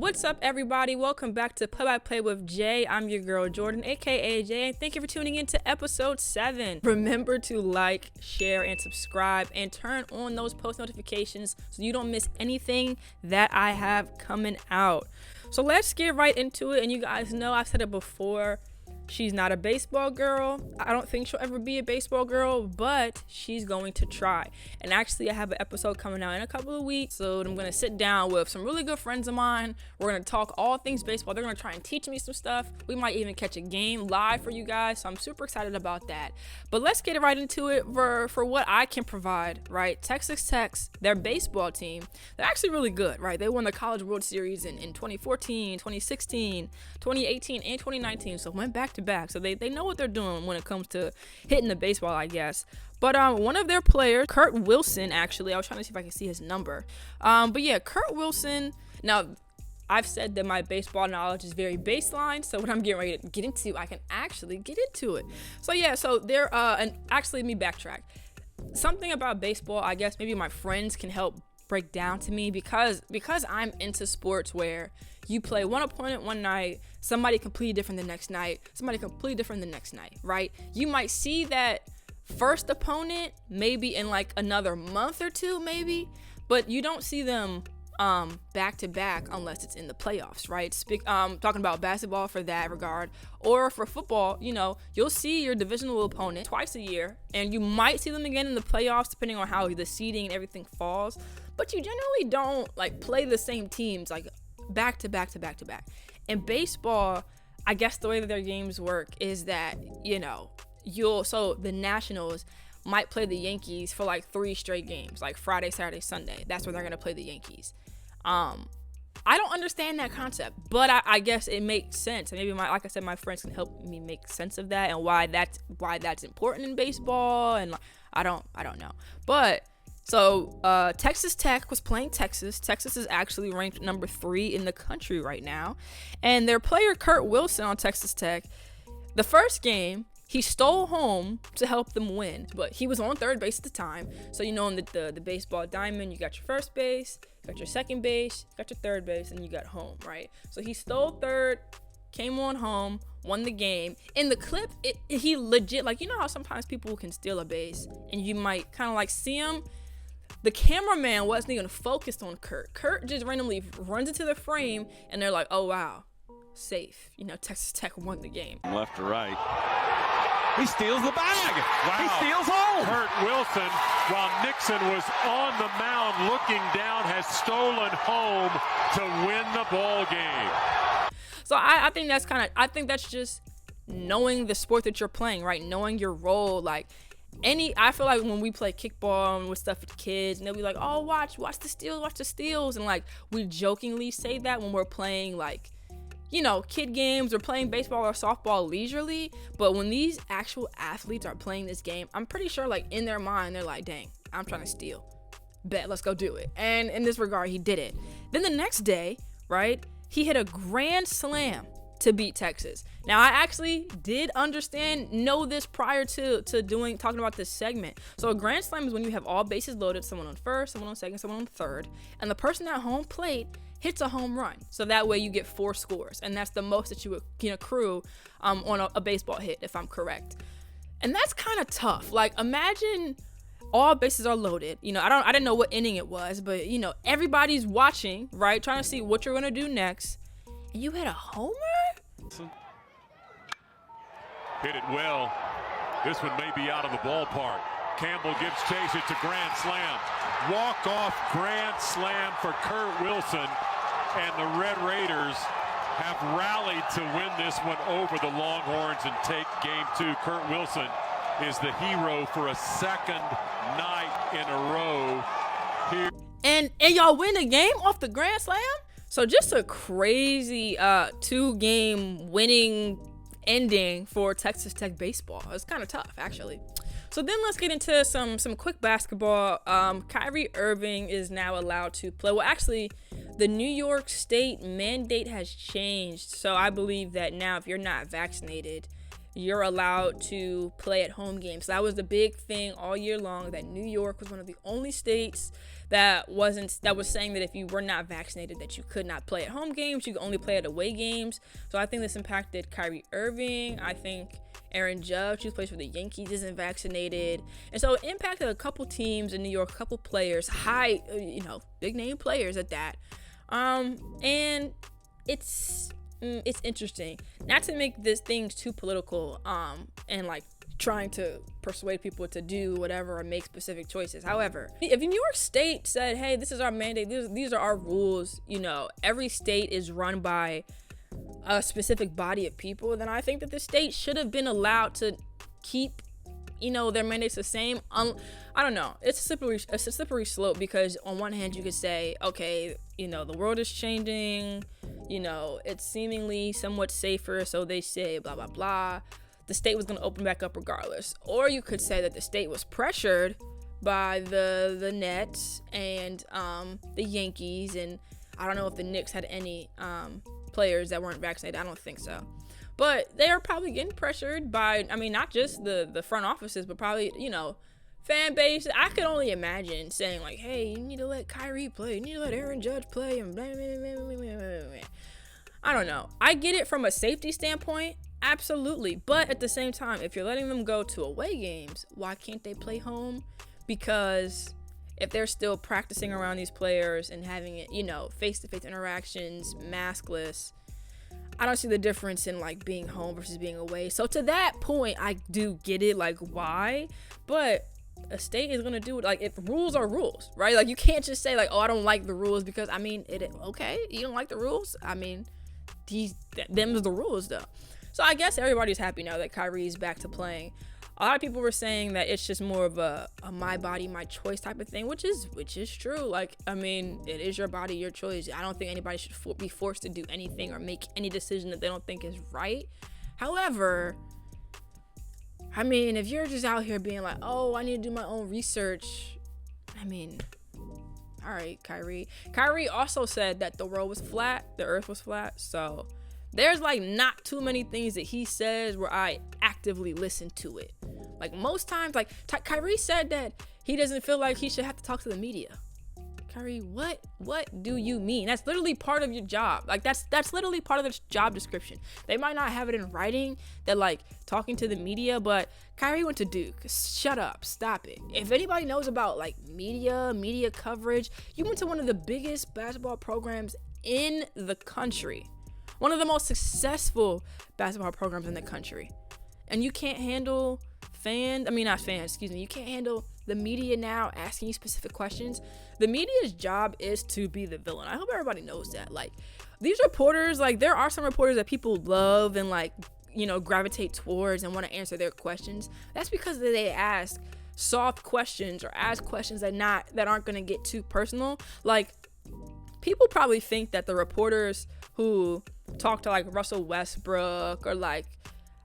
What's up, everybody? Welcome back to Play by Play with Jay. I'm your girl, Jordan, aka Jay, and thank you for tuning in to episode 7. Remember to like, share, and subscribe, and turn on those post notifications so you don't miss anything that I have coming out. So let's get right into it. And you guys know I've said it before. She's not a baseball girl. I don't think she'll ever be a baseball girl, but she's going to try. And actually, I have an episode coming out in a couple of weeks. So I'm going to sit down with some really good friends of mine. We're going to talk all things baseball. They're going to try and teach me some stuff. We might even catch a game live for you guys. So I'm super excited about that. But let's get right into it for what I can provide, right? Texas Tech, their baseball team, they're actually really good, right? They won the College World Series in 2014, 2016, 2018, and 2019. So went back to back, so they know what they're doing when it comes to hitting the baseball, I guess. But one of their players, Kurt Wilson, actually, I was trying to see if I can see his number. But yeah, Kurt Wilson. Now, I've said that my baseball knowledge is very baseline, so when I'm getting ready to get into, I can actually get into it. So yeah, so they're and actually, let me backtrack. Something about baseball, I guess maybe my friends can help break down to me because I'm into sports where you play one opponent one night, somebody completely different the next night, somebody completely different the next night, right? You might see that first opponent maybe in like another month or two maybe, but you don't see them back to back unless it's in the playoffs, right? Talking about basketball for that regard, or for football, you know, you'll see your divisional opponent twice a year, and you might see them again in the playoffs depending on how the seeding and everything falls, but you generally don't like play the same teams like back to back to back to back. In baseball, I guess the way that their games work is that, you know, so the Nationals might play the Yankees for like 3 straight games, like Friday, Saturday, Sunday. That's when they're gonna play the Yankees. I don't understand that concept, but I guess it makes sense. And maybe like I said, my friends can help me make sense of that and why that's important in baseball. And I don't know, but. So Texas Tech was playing Texas. Texas is actually ranked number 3 in the country right now. And their player, Kurt Wilson on Texas Tech, the first game, he stole home to help them win. But he was on third base at the time. So you know in the baseball diamond, you got your first base, you got your second base, you got your third base, and you got home, right? So he stole third, came on home, won the game. In the clip, he legit, like, you know how sometimes people can steal a base and you might kind of like see him? The cameraman wasn't even focused on Kurt. Kurt just randomly runs into the frame, and they're like, oh, wow, safe. You know, Texas Tech won the game. Left to right. He steals the bag. Wow. He steals home. Kurt Wilson, while Nixon was on the mound looking down, has stolen home to win the ball game. So I think that's just knowing the sport that you're playing, right? Knowing your role, like, I feel like when we play kickball and with stuff with kids, and they'll be like, oh, watch the steals, and like we jokingly say that when we're playing like, you know, kid games or playing baseball or softball leisurely. But when these actual athletes are playing this game, I'm pretty sure like in their mind they're like, dang, I'm trying to steal, bet, let's go do it. And in this regard, he did it. Then the next day, right, he hit a grand slam to beat Texas. Now, I actually did know this prior to talking about this segment. So a grand slam is when you have all bases loaded, someone on first, someone on second, someone on third, and the person at home plate hits a home run. So that way you get 4 scores, and that's the most that you can accrue on a baseball hit, if I'm correct. And that's kind of tough. Like, imagine all bases are loaded. You know, I didn't know what inning it was, but you know, everybody's watching, right, trying to see what you're gonna do next. And you hit a homer? Hit it well. This one may be out of the ballpark. Campbell gives chase. It's a grand slam. Walk-off grand slam for Kurt Wilson. And the Red Raiders have rallied to win this one over the Longhorns and take game 2. Kurt Wilson is the hero for a second night in a row here. And y'all win the game off the grand slam? So just a crazy 2-game winning ending for Texas Tech baseball. It's kind of tough, actually. So then let's get into some quick basketball. Kyrie Irving is now allowed to play. Well, actually, the New York State mandate has changed. So I believe that now if you're not vaccinated, you're allowed to play at home games. So that was the big thing all year long, that New York was one of the only states that was saying that if you were not vaccinated, that you could not play at home games. You could only play at away games. So I think this impacted Kyrie Irving. I think Aaron Judge, who plays for the Yankees, isn't vaccinated. And so it impacted a couple teams in New York, a couple players, big name players at that. And it's interesting, not to make these things too political, and like trying to persuade people to do whatever or make specific choices. However, if New York State said, hey, this is our mandate, these are our rules, every state is run by a specific body of people, then I think that the state should have been allowed to keep their mandates the same. I don't know, it's a slippery slope, because on one hand you could say, okay, the world is changing, it's seemingly somewhat safer, so they say, blah blah blah, the state was going to open back up regardless. Or you could say that the state was pressured by the Nets and the Yankees, and I don't know if the Knicks had any players that weren't vaccinated. I don't think so. But they are probably getting pressured by, not just the front offices, but probably, fan base. I could only imagine saying like, hey, you need to let Kyrie play. You need to let Aaron Judge play. And blah, blah, blah, blah, blah, blah. I don't know. I get it from a safety standpoint. Absolutely. But at the same time, if you're letting them go to away games, why can't they play home? Because if they're still practicing around these players and having it, face-to-face interactions, maskless, I don't see the difference in like being home versus being away. So to that point, I do get it, like why, but a state is gonna do it. Like, if rules are rules, right? Like, you can't just say like, oh, I don't like the rules, because okay, you don't like the rules. Them's the rules though. So I guess everybody's happy now that Kyrie's back to playing. A lot of people were saying that it's just more of a my body, my choice type of thing, which is true. Like, it is your body, your choice. I don't think anybody should be forced to do anything or make any decision that they don't think is right. However, if you're just out here being like, oh, I need to do my own research, all right, Kyrie. Kyrie also said that the world was flat, the earth was flat, so there's like not too many things that he says where I actively listen to it. Like, most times, like Kyrie said that he doesn't feel like he should have to talk to the media. Kyrie, what do you mean? That's literally part of your job. Like, that's literally part of the job description. They might not have it in writing that like talking to the media, but Kyrie went to Duke. Shut up, stop it. If anybody knows about like media coverage, you went to one of the biggest basketball programs in the country. One of the most successful basketball programs in the country. And you can't handle you can't handle the media now asking you specific questions. The media's job is to be the villain. I hope everybody knows that. Like, these reporters, like, there are some reporters that people love and like, gravitate towards and want to answer their questions. That's because they ask soft questions or ask questions that aren't going to get too personal. Like, people probably think that the reporters who talk to like Russell Westbrook or like,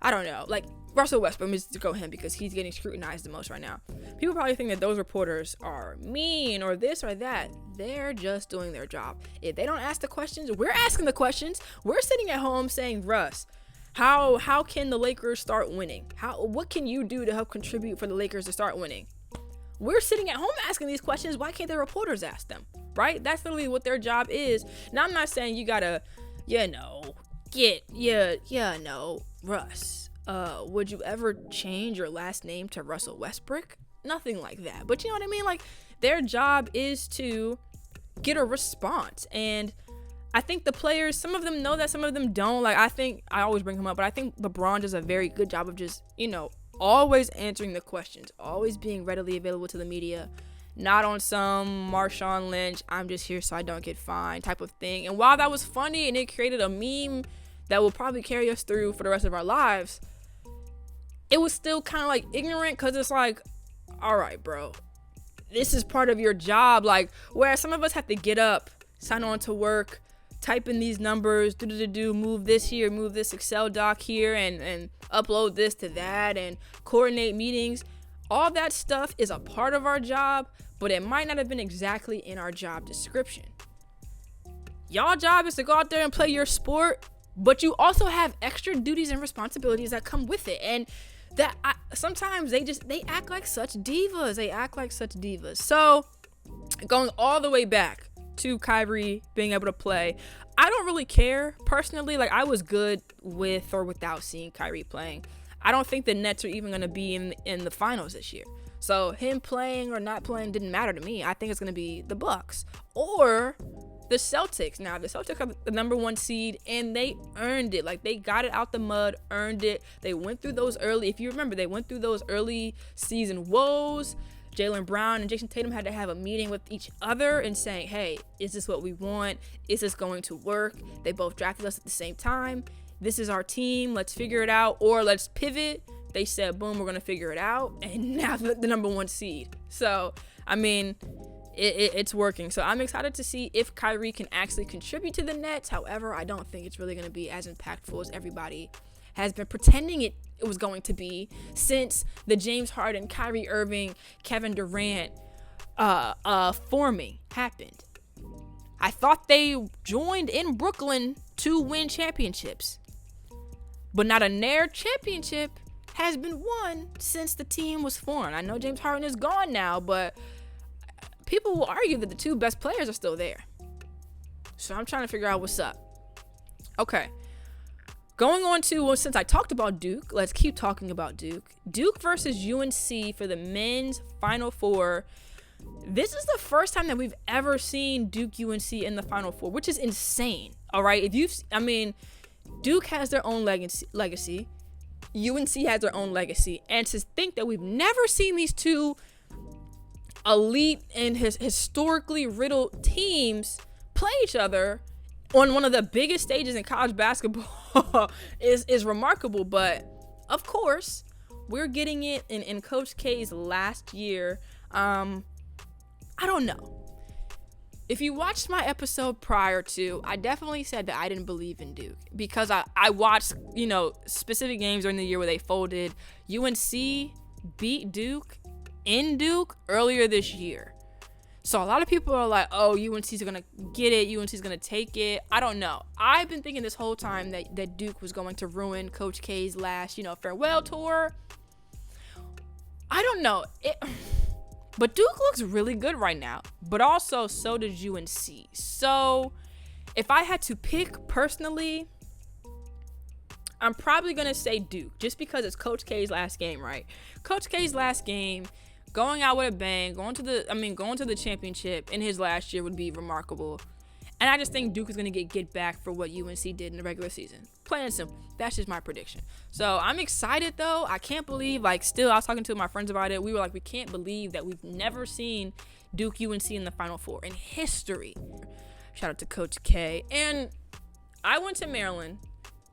I don't know, like Russell Westbrook, let me just go him because he's getting scrutinized the most right now. People probably think that those reporters are mean or this or that. They're just doing their job. If they don't ask the questions, we're asking the questions. We're sitting at home saying, Russ, how can the Lakers start winning? What can you do to help contribute for the Lakers to start winning? We're sitting at home asking these questions. Why can't the reporters ask them? Right? That's literally what their job is. Now, I'm not saying you gotta, Russ, would you ever change your last name to Russell Westbrook? Nothing like that. But you know what I mean? Like, their job is to get a response. And I think the players, some of them know that, some of them don't. Like, I always bring him up, but I think LeBron does a very good job of just, always answering the questions, always being readily available to the media, not on some Marshawn Lynch, I'm just here so I don't get fined type of thing. And while that was funny and it created a meme that will probably carry us through for the rest of our lives, it was still kind of like ignorant, because it's like, all right, bro, this is part of your job. Like, whereas some of us have to get up, sign on to work, type in these numbers, move this here, move this Excel doc here, and upload this to that, and coordinate meetings. All that stuff is a part of our job, but it might not have been exactly in our job description. Y'all job is to go out there and play your sport but you also have extra duties and responsibilities that come with it. And that sometimes they act like such divas. So going all the way back to Kyrie being able to play, I don't really care personally. Like, I was good with or without seeing Kyrie playing. I don't think the Nets are even going to be in the finals this year. So him playing or not playing didn't matter to me. I think it's going to be the Bucks or the Celtics. Now, the Celtics are the number 1 seed, and they earned it. Like, they got it out the mud, earned it. They went through those early, if you remember, they went through those early season woes. Jaylen Brown and Jason Tatum had to have a meeting with each other and saying, hey, is this what we want? Is this going to work? They both drafted us at the same time. This is our team. Let's figure it out, or let's pivot. They said, boom, we're going to figure it out. And now the number 1 seed. So, I mean, it's working. So I'm excited to see if Kyrie can actually contribute to the Nets. However, I don't think it's really going to be as impactful as everybody has been pretending it was going to be since the James Harden, Kyrie Irving, Kevin Durant forming happened. I thought they joined in Brooklyn to win championships, but not a near championship has been won since the team was formed. I know James Harden is gone now, but people will argue that the 2 best players are still there. So I'm trying to figure out what's up. Okay. Going on to, well, since I talked about Duke, let's keep talking about Duke. Duke versus UNC for the men's Final Four. This is the first time that we've ever seen Duke UNC in the Final Four, which is insane. All right. Duke has their own legacy. UNC has their own legacy. And to think that we've never seen these 2 elite and historically riddled teams play each other on one of the biggest stages in college basketball is remarkable. But of course, we're getting it in Coach K's last year. I don't know. If you watched my episode prior to, I definitely said that I didn't believe in Duke because I watched, specific games during the year where they folded. UNC beat Duke in Duke earlier this year. So a lot of people are like, oh, UNC's going to get it. UNC's going to take it. I don't know. I've been thinking this whole time that Duke was going to ruin Coach K's last, farewell tour. I don't know. But Duke looks really good right now. But also, so does UNC. So if I had to pick personally, I'm probably going to say Duke just because it's Coach K's last game, right? Coach K's last game, going out with a bang, going to the championship in his last year would be remarkable. And I just think Duke is going to get back for what UNC did in the regular season. Plain and simple. That's just my prediction. So I'm excited, though. I can't believe, I was talking to my friends about it. We were like, we can't believe that we've never seen Duke UNC in the Final Four in history. Shout out to Coach K. And I went to Maryland.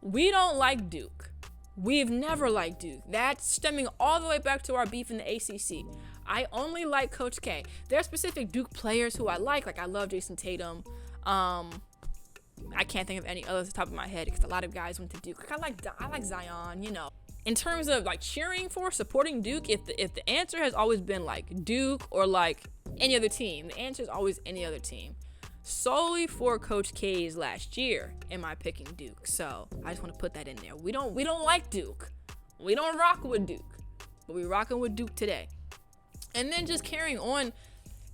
We don't like Duke. We've never liked Duke. That's stemming all the way back to our beef in the ACC. I only like Coach K. There are specific Duke players who I like. Like, I love Jason Tatum. I can't think of any others off the top of my head because a lot of guys went to Duke. I like Zion, In terms of cheering for, supporting Duke, if the answer has always been Duke or any other team, the answer is always any other team. Solely for Coach K's last year, am I picking Duke? So I just want to put that in there. We don't like Duke. We don't rock with Duke, but we rocking with Duke today. And then just carrying on.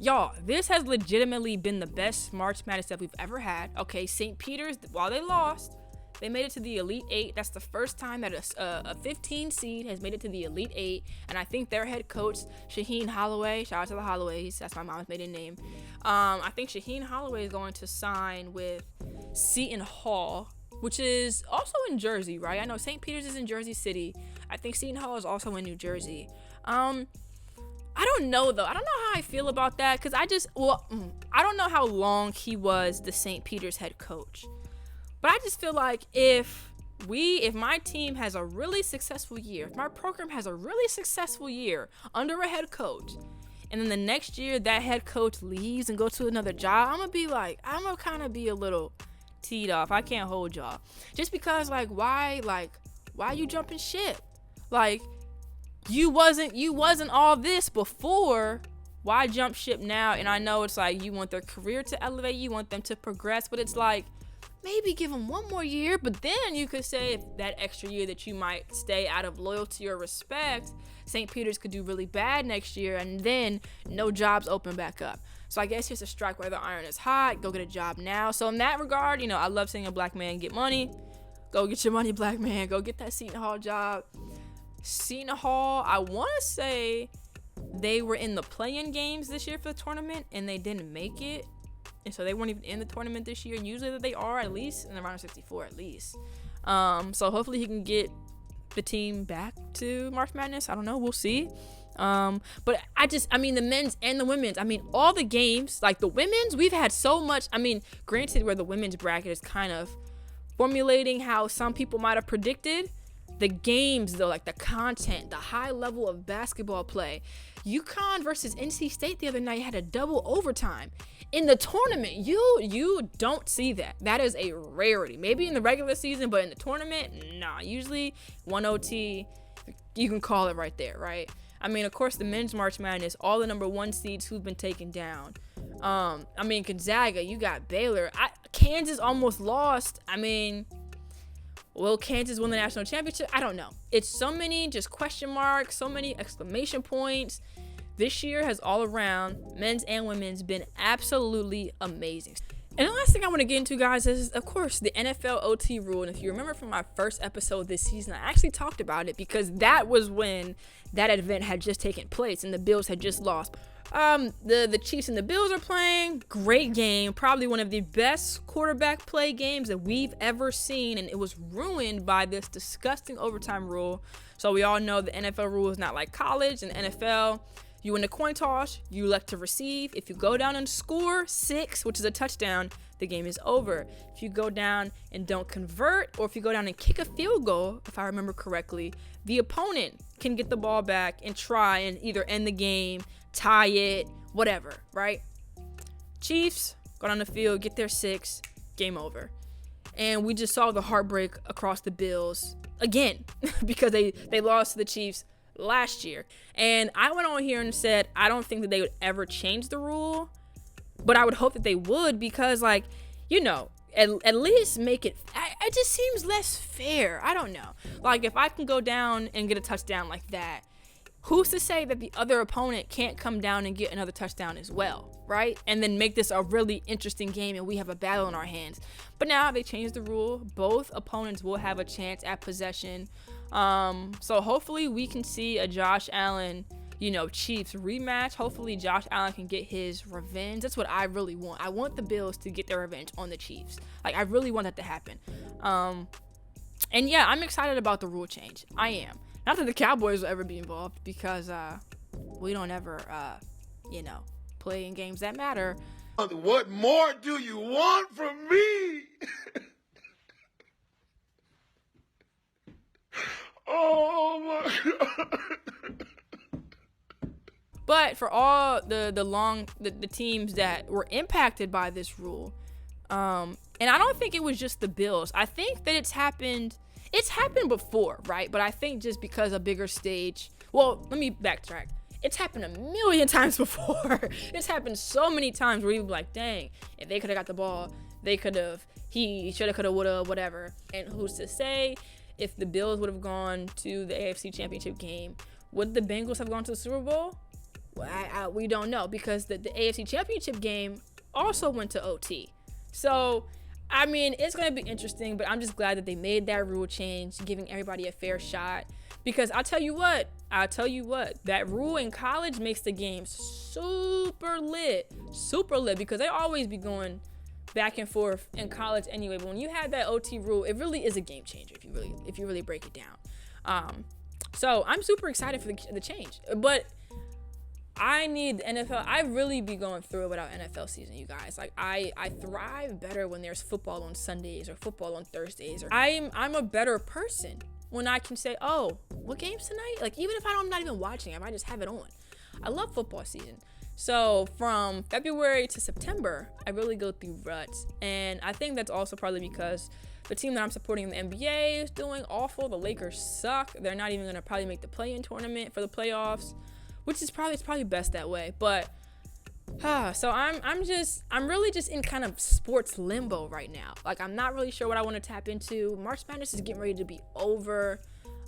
Y'all, this has legitimately been the best March Madness that we've ever had. Okay, St. Peter's, while they lost, they made it to the Elite Eight. That's the first time that a 15 seed has made it to the Elite Eight. And I think their head coach, Shaheen Holloway, shout out to the Holloways, that's my mom's maiden name. I think Shaheen Holloway is going to sign with Seton Hall, which is also in Jersey, right? I know St. Peter's is in Jersey City. I think Seton Hall is also in New Jersey. I don't know, though. I don't know how I feel about that because I don't know how long he was the St. Peter's head coach. But I just feel like if my team has a really successful year, if my program has a really successful year under a head coach, and then the next year that head coach leaves and goes to another job, I'm going to kind of be a little teed off. I can't hold y'all. Just because, why you jumping ship? You wasn't all this before. Why jump ship now? And I know it's you want their career to elevate, you want them to progress, but it's maybe give them one more year, but then you could say if that extra year that you might stay out of loyalty or respect, St. Peter's could do really bad next year, and then no jobs open back up. So I guess just a strike while the iron is hot. Go get a job now. So in that regard, I love seeing a black man get money. Go get your money, black man. Go get that Seton Hall job. Seton Hall, I want to say they were in the play-in games this year for the tournament, and they didn't make it. And so they weren't even in the tournament this year. Usually they are, at least in the round of 64 at least. So hopefully he can get the team back to March Madness. I don't know. We'll see. But the men's and the women's, all the games, like the women's, we've had so much. Granted, where the women's bracket is kind of formulating how some people might have predicted. The games, though, like the content, the high level of basketball play. UConn versus NC State the other night had a double overtime. In the tournament, you don't see that. That is a rarity. Maybe in the regular season, but in the tournament, nah. Usually, one OT, you can call it right there, right? Of course, the men's March Madness, all the number 1 seeds who've been taken down. Gonzaga, you got Baylor. Kansas almost lost. Will Kansas win the national championship? I don't know. It's so many just question marks, so many exclamation points. This year has all around, men's and women's, been absolutely amazing. And the last thing I want to get into, guys, is, of course, the NFL OT rule. And if you remember from my first episode this season, I actually talked about it because that was when that event had just taken place and the Bills had just lost. The Chiefs and the Bills are playing. Great game. Probably one of the best quarterback play games that we've ever seen. And it was ruined by this disgusting overtime rule. So we all know the NFL rule is not like college. In the NFL, you win a coin toss, you elect to receive. If you go down and score 6, which is a touchdown, the game is over. If you go down and don't convert, or if you go down and kick a field goal, if I remember correctly, the opponent can get the ball back and try and either end the game, tie it, whatever, right? Chiefs go down the field, get their 6, game over. And we just saw the heartbreak across the Bills again because they lost to the Chiefs last year. And I went on here and said I don't think that they would ever change the rule, but I would hope that they would because, at least make it just seems less fair. I don't know. Like, if I can go down and get a touchdown like that, who's to say that the other opponent can't come down and get another touchdown as well, right? And then make this a really interesting game and we have a battle in our hands. But now they changed the rule. Both opponents will have a chance at possession. So hopefully we can see a Josh Allen, Chiefs rematch. Hopefully Josh Allen can get his revenge. That's what I really want. I want the Bills to get their revenge on the Chiefs. I really want that to happen. And yeah, I'm excited about the rule change. I am. Not that the Cowboys will ever be involved because we don't ever, play in games that matter. What more do you want from me? Oh my God. But for all the teams that were impacted by this rule, and I don't think it was just the Bills. I think that it's happened before, right? But I think just because a bigger stage. Well, let me backtrack. It's happened a million times before. It's happened so many times where you'd be like, dang, if they could have got the ball, they could have, he should have, could have, would have, whatever. And who's to say if the Bills would have gone to the AFC Championship game, would the Bengals have gone to the Super Bowl? Well, we don't know because the AFC Championship game also went to OT. So, it's going to be interesting, but I'm just glad that they made that rule change, giving everybody a fair shot. Because I'll tell you what, that rule in college makes the game super lit, because they always be going back and forth in college anyway. But when you have that OT rule, it really is a game changer if you really break it down. So I'm super excited for the change, but I need the NFL. I really be going through it without NFL season, you guys. I thrive better when there's football on Sundays or football on Thursdays. Or I'm a better person when I can say, oh, what game's tonight? Even if I'm not even watching, if I just have it on. I love football season. So from February to September, I really go through ruts. And I think that's also probably because the team that I'm supporting in the NBA is doing awful. The Lakers suck. They're not even going to probably make the play-in tournament for the playoffs, which is probably best that way. But So I'm really just in kind of sports limbo right now. Like, I'm not really sure what I want to tap into. March Madness is getting ready to be over.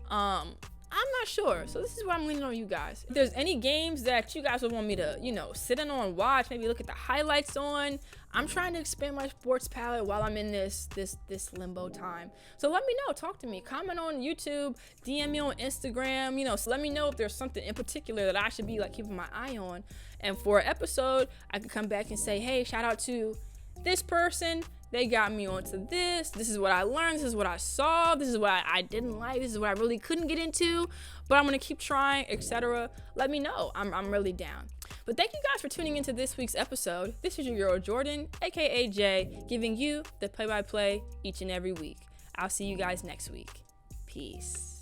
I'm not sure. So this is what I'm leaning on you guys. If there's any games that you guys would want me to, sit in on, watch, maybe look at the highlights on. I'm trying to expand my sports palette while I'm in this limbo time. So let me know, talk to me, comment on YouTube, DM me on Instagram, so let me know if there's something in particular that I should be like keeping my eye on. And for an episode, I can come back and say, hey, shout out to this person. They got me onto this. This is what I learned. This is what I saw. This is what I didn't like. This is what I really couldn't get into, but I'm going to keep trying, etc. Let me know. I'm really down. But thank you guys for tuning into this week's episode. This is your girl Jordan, aka Jay, giving you the play-by-play each and every week. I'll see you guys next week. Peace.